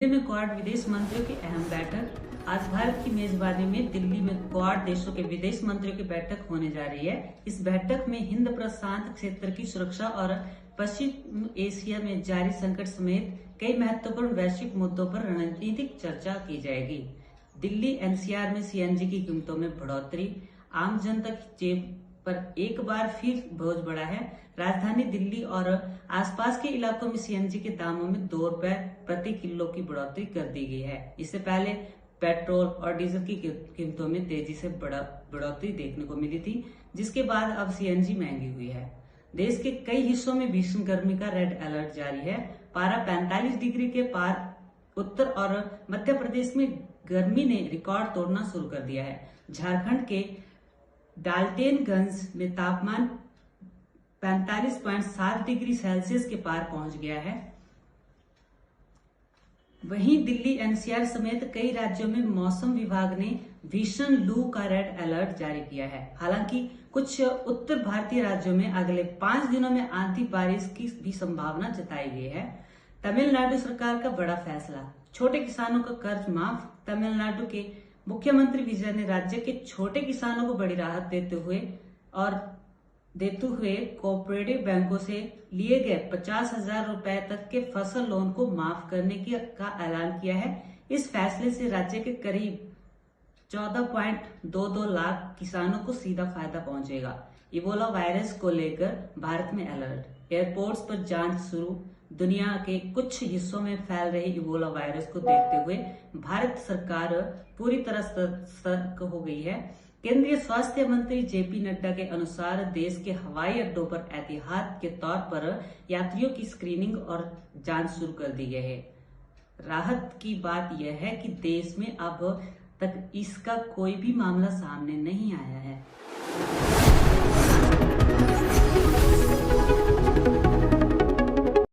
में क्वाड विदेश मंत्रियों की अहम बैठक। आज भारत की मेजबानी में दिल्ली में क्वाड देशों के विदेश मंत्रियों की बैठक होने जा रही है। इस बैठक में हिंद प्रशांत क्षेत्र की सुरक्षा और पश्चिम एशिया में जारी संकट समेत कई महत्वपूर्ण वैश्विक मुद्दों पर रणनीतिक चर्चा की जाएगी। दिल्ली एनसीआर में सीएनजी की कीमतों में बढ़ोतरी, आम जनता की जेब पर एक बार फिर बोझ बढ़ा है। राजधानी दिल्ली और आसपास के इलाकों में सीएनजी के दामों में 2 रुपए प्रति किलो की बढ़ोतरी कर दी गई है। इससे पहले पेट्रोल और डीजल की कीमतों में तेजी से बढ़ोतरी देखने को मिली थी, जिसके बाद अब सीएनजी महंगी हुई है। देश के कई हिस्सों में भीषण गर्मी का रेड अलर्ट जारी है। पारा 45 डिग्री के पार। उत्तर और मध्य प्रदेश में गर्मी ने रिकॉर्ड तोड़ना शुरू कर दिया है। झारखंड के डाल्टेनगंज में तापमान 45.7 डिग्री सेल्सियस के पार पहुंच गया है। वहीं दिल्ली एनसीआर समेत कई राज्यों में मौसम विभाग ने भीषण लू का रेड अलर्ट जारी किया है। हालांकि कुछ उत्तर भारतीय राज्यों में अगले 5 दिनों में आंधी बारिश की भी संभावना जताई गई है। तमिलनाडु सरकार का बड़ा फैसला, छोटे किसानों का कर्ज माफ। तमिलनाडु के मुख्यमंत्री विजय ने राज्य के छोटे किसानों को बड़ी राहत देते हुए कोऑपरेटिव बैंकों से लिए गए 50,000 रुपए तक के फसल लोन को माफ करने का ऐलान किया है। इस फैसले से राज्य के करीब 14.22 लाख किसानों को सीधा फायदा पहुंचेगा। इबोला वायरस को लेकर भारत में अलर्ट, एयरपोर्ट्स पर जांच शुरू। दुनिया के कुछ हिस्सों में फैल रहे इबोला वायरस को देखते हुए भारत सरकार पूरी तरह सतर्क हो गई है। केंद्रीय स्वास्थ्य मंत्री जेपी नड्डा के अनुसार देश के हवाई अड्डों पर एहतियात के तौर पर यात्रियों की स्क्रीनिंग और जांच शुरू कर दी गई है। राहत की बात यह है कि देश में अब तक इसका कोई भी मामला सामने नहीं आया।